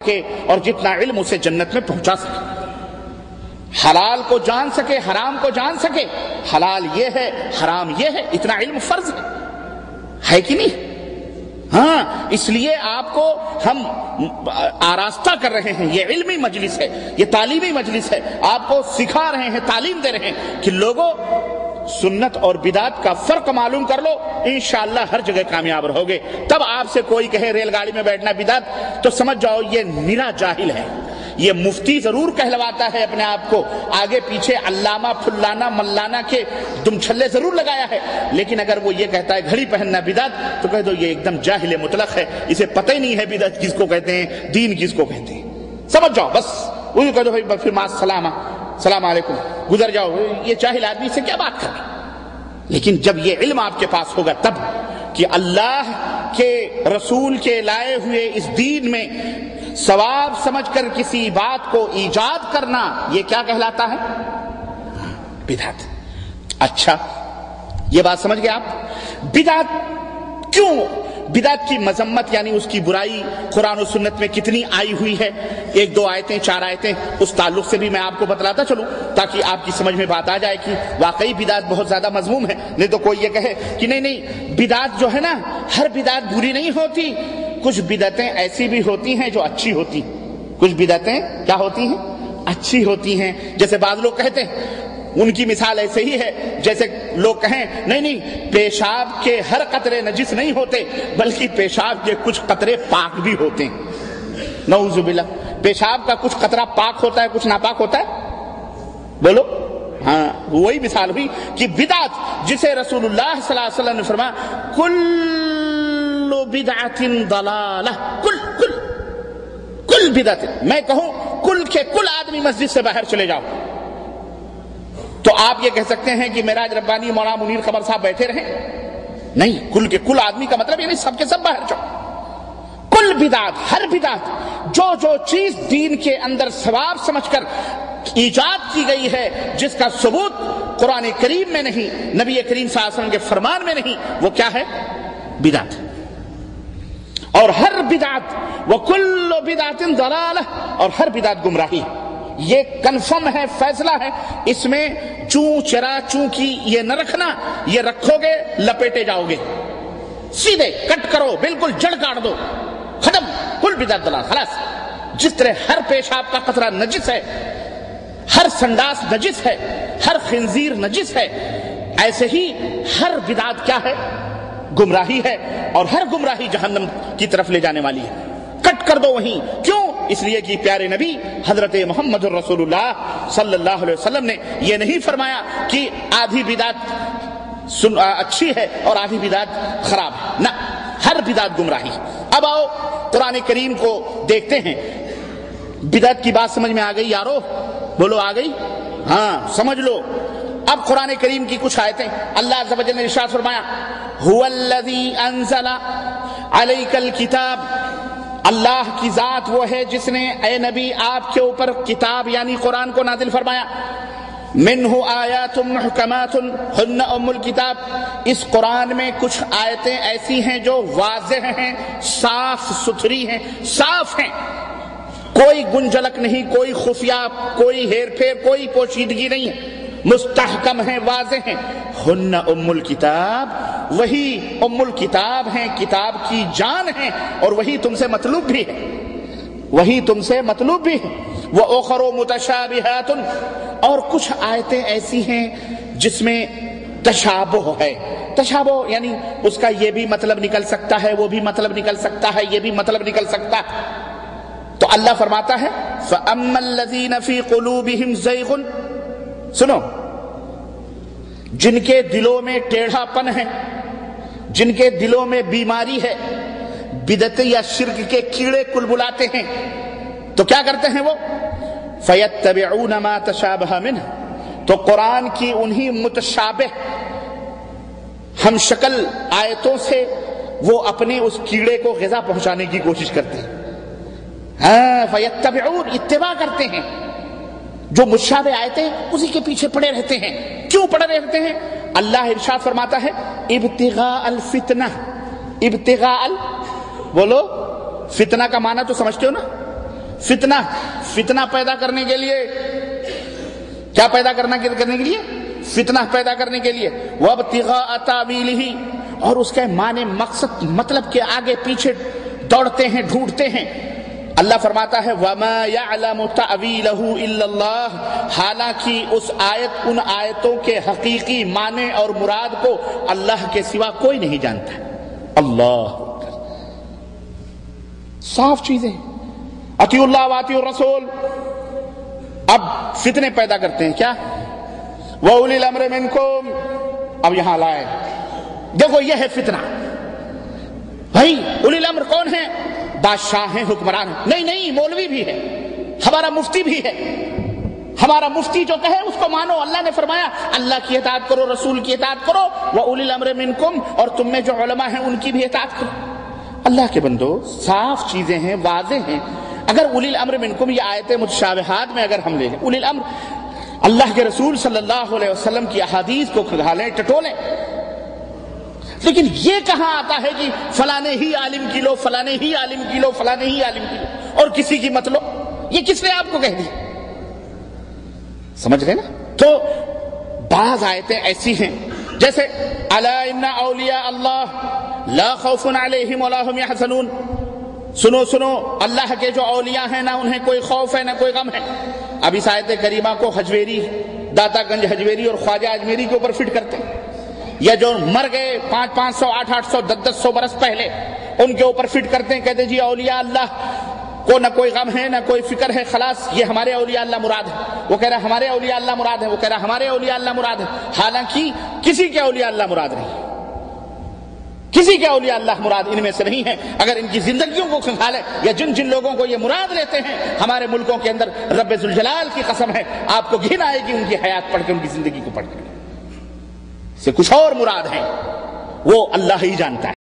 کہ اور جتنا علم اسے جنت میں پہنچا سکے، حلال کو جان سکے، حرام کو جان سکے، حلال یہ ہے حرام یہ ہے، اتنا علم فرض ہے کہ نہیں؟ ہاں، اس لیے آپ کو ہم آراستہ کر رہے ہیں، یہ علمی مجلس ہے، یہ تعلیمی مجلس ہے، آپ کو سکھا رہے ہیں، تعلیم دے رہے ہیں کہ لوگوں سنت اور بدعت کا فرق معلوم کر لو، انشاءاللہ ہر جگہ کامیاب رہو گے۔ تب آپ سے کوئی کہے ریل گاڑی میں بیٹھنا بدعت، تو سمجھ جاؤ یہ نرا جاہل ہے۔ یہ مفتی ضرور کہلواتا ہے اپنے آپ کو، آگے پیچھے علامہ پھلانا ملانا کے دم چھلے ضرور لگایا ہے، لیکن اگر وہ یہ کہتا ہے گھڑی پہننا بدعت، تو کہہ دو یہ ایک دم جاہل مطلق ہے، اسے پتہ ہی نہیں ہے بدعت کس کو کہتے ہیں، دین کس کو کہتے ہیں۔ سمجھ جاؤ بس، وہی کہہ دو بھائی پھر مع السلامہ، السلام علیکم، گزر جاؤ، یہ جاہل آدمی سے کیا بات کریں۔ لیکن جب یہ علم آپ کے پاس ہوگا تب کہ اللہ کے رسول کے لائے ہوئے اس دین میں ثواب سمجھ کر کسی بات کو ایجاد کرنا، یہ کیا کہلاتا ہے؟ بدعت۔ اچھا، یہ بات سمجھ گئے آپ؟ بدعت کیوں؟ بدعت کی مذمت یعنی اس کی برائی قرآن و سنت میں کتنی آئی ہوئی ہے، ایک دو آیتیں چار آیتیں، اس تعلق سے بھی میں آپ کو بتلاتا چلوں تاکہ آپ کی سمجھ میں بات آ جائے کہ واقعی بدعت بہت زیادہ مذموم ہے۔ نہیں تو کوئی یہ کہے کہ نہیں بدعت جو ہے نا، ہر بدعت بری نہیں ہوتی، کچھ بدعتیں ایسی بھی ہوتی ہیں جو اچھی ہوتی، کچھ بدعتیں کیا ہوتی ہیں؟ اچھی ہوتی ہیں۔ جیسے بعض لوگ کہتے ہیں، ان کی مثال ایسے ہی ہے جیسے لوگ کہیں نہیں پیشاب کے ہر قطرے نجس نہیں ہوتے بلکہ پیشاب کے کچھ قطرے پاک بھی ہوتے ہیں۔ نعوذ باللہ، پیشاب کا کچھ قطرہ پاک ہوتا ہے، کچھ ناپاک ہوتا ہے، بولو۔ ہاں، وہی مثال ہوئی کہ بدعت جسے رسول اللہ صلی اللہ علیہ وسلم نے فرمایا کل بدعت ضلالہ، کل بدعت، میں کہوں کل کے کل آدمی مسجد سے باہر چلے جاؤ، تو آپ یہ کہہ سکتے ہیں کہ معراج ربانی مولانا منیر قمر صاحب بیٹھے رہیں؟ نہیں، کل کے کل آدمی کا مطلب یعنی سب کے سب باہر جاؤ۔ کل بدعت، ہر بدعت، جو چیز دین کے اندر ثواب سمجھ کر ایجاد کی گئی ہے، جس کا ثبوت قرآن کریم میں نہیں، نبی کریم صلی اللہ علیہ وسلم کے فرمان میں نہیں، وہ کیا ہے؟ بدعت۔ اور ہر بدعت وکل بدعت ضلالہ، اور ہر بدعت گمراہی، یہ کنفرم ہے، فیصلہ ہے، اس میں چوں چرا چوں کی یہ نہ رکھنا، یہ رکھو گے لپیٹے جاؤ گے، سیدھے کٹ کرو، بالکل جڑ کاٹ دو، ختم، کل بدعت ضلال، خلاص۔ جس طرح ہر پیشاب کا قطرہ نجس ہے، ہر سنڈاس نجس ہے، ہر خنزیر نجس ہے، ایسے ہی ہر بدعت کیا ہے؟ گمراہی ہے، اور ہر گمراہی جہنم کی طرف لے جانے والی ہے۔ کٹ کر دو وہیں، کیوں؟ اس لیے کہ پیارے نبی حضرت محمد رسول اللہ صلی اللہ علیہ وسلم نے یہ نہیں فرمایا کہ آدھی بدعت اچھی ہے اور آدھی بدعت خراب ہے، نہ، ہر بدعت گمراہی۔ اب آؤ قرآن کریم کو دیکھتے ہیں۔ بدعت کی بات سمجھ میں آ گئی یارو؟ بولو آ گئی؟ ہاں، سمجھ لو۔ اب قرآن کریم کی کچھ آیتیں، اللہ عز و جل نے ارشاد فرمایا هو الذی انزل علیک الکتاب، اللہ کی ذات وہ ہے جس نے اے نبی آپ کے اوپر کتاب یعنی قرآن کو نازل فرمایا، منہ آیات محکمات ہن ام الکتاب، اس قرآن میں کچھ آیتیں ایسی ہیں جو واضح ہیں، صاف ستھری ہیں، صاف ہیں، کوئی گنجلک نہیں، کوئی خفیہ، کوئی ہیر پھیر، کوئی پوشیدگی نہیں ہے، مستحکم ہیں، واضح ہیں، ہن ام الکتاب، وہی ام الکتاب ہیں، کتاب کی جان ہیں، اور وہی تم سے مطلوب بھی ہے، وہی تم سے مطلوب بھی ہے۔ وَأُخَرُ مُتَشَابِهَاتٌ، اور کچھ آیتیں ایسی ہیں جس میں تشابہ ہے۔ تشابہ یعنی اس کا یہ بھی مطلب نکل سکتا ہے، وہ بھی مطلب نکل سکتا ہے، یہ بھی مطلب نکل سکتا ہے۔ تو اللہ فرماتا ہے فَأَمَّا الَّذِينَ فِي قُلُوبِهِمْ زَيْغٌ، سنو، جن کے دلوں میں ٹیڑھا پن ہے، جن کے دلوں میں بیماری ہے، بدعت یا شرک کے کیڑے کلبلاتے ہیں، تو کیا کرتے ہیں وہ؟ فَيَتَّبِعُونَ مَا تَشَابَهَ مِنْهُ، تو قرآن کی انہی متشابہ ہم شکل آیتوں سے وہ اپنے اس کیڑے کو غذا پہنچانے کی کوشش کرتے ہیں۔ ہاں، فَيَتَّبِعُونَ، اتباع کرتے ہیں، جو متشابہ آیتیں اسی کے پیچھے پڑے رہتے ہیں۔ کیوں پڑے رہتے ہیں؟ اللہ ارشاد فرماتا ہے ابتغاء الفتنہ، ابتغاء بولو، فتنہ کا معنی تو سمجھتے ہو نا؟ فتنہ پیدا کرنے کے لیے، کیا پیدا کرنے کے لیے؟ فتنہ پیدا کرنے کے لیے، وابتغاء تاویلہ، اور اس کے معنی مقصد مطلب کے آگے پیچھے دوڑتے ہیں، ڈھونڈتے ہیں۔ اللہ فرماتا ہے وَمَا يَعْلَمُ تَأْوِيلَهُ إِلَّا اللَّهُ، حالانکہ ان آیتوں کے حقیقی معنی اور مراد کو اللہ کے سوا کوئی نہیں جانتا۔ اللہ صاف چیزیں، اطیعوا اللہ واطیعوا الرسول۔ اب فتنے پیدا کرتے ہیں، کیا؟ وَأُولِي الْأَمْرِ مِنْكُمْ، اب یہاں لائے، دیکھو یہ ہے فتنہ۔ بھائی اولی الامر کون ہے؟ بادشاہ ہیں، حکمران ہیں؟ نہیں، مولوی بھی ہے، ہمارا مفتی بھی ہے۔ ہمارا مفتی جو کہے اس کو مانو۔ اللہ نے فرمایا اللہ کی اطاعت کرو، رسول کی اطاعت کرو، وَأُولِي الْأَمْرِ مِنْكُمْ، اور تم میں جو علماء ہیں ان کی بھی اطاعت کرو۔ اللہ کے بندو صاف چیزیں ہیں، واضح ہیں۔ اگر اولی الامر منکم یہ آیت متشابہات میں اگر ہم لے لیں، اولی الامر اللہ کے رسول صلی اللہ علیہ وسلم کی احادیث کو کھنگالیں، ٹٹولیں، لیکن یہ کہاں آتا ہے کہ فلانے ہی عالم کی لو، فلانے ہی عالم کی لو، فلانے ہی عالم کی لو، اور کسی کی مت لو؟ یہ کس نے آپ کو کہہ دی؟ سمجھ رہے نا؟ تو بعض آیتیں ایسی ہیں جیسے الا ان اولیاء اللہ لا خوف علیہم ولا هم يحزنون، سنو اللہ کے جو اولیاء ہیں نہ انہیں کوئی خوف ہے نہ کوئی غم ہے۔ اب اس آیت کریمہ کو حجویری، داتا گنج حجویری اور خواجہ اجمیری کے اوپر فٹ کرتے ہیں، یا جو مر گئے 500 800 1000 برس پہلے ان کے اوپر فٹ کرتے ہیں، کہتے ہیں جی اولیاء اللہ کو نہ کوئی غم ہے نہ کوئی فکر ہے، خلاص یہ ہمارے اولیاء اللہ مراد ہے۔ وہ کہہ رہا ہے ہمارے اولیاء اللہ مراد ہے، وہ کہہ رہا ہے ہمارے اولیاء اللہ مراد ہے، حالانکہ کسی کے اولیاء اللہ مراد نہیں، کسی کے اولیاء اللہ مراد ان میں سے نہیں ہے۔ اگر ان کی زندگیوں کو کھنگالے، یا جن لوگوں کو یہ مراد لیتے ہیں ہمارے ملکوں کے اندر، رب ذوالجلال کی قسم ہے آپ کو گھن آئے گی ان کی حیات پڑھ کے، ان کی زندگی کو پڑھ کے، سے کچھ اور مراد ہے، وہ اللہ ہی جانتا ہے۔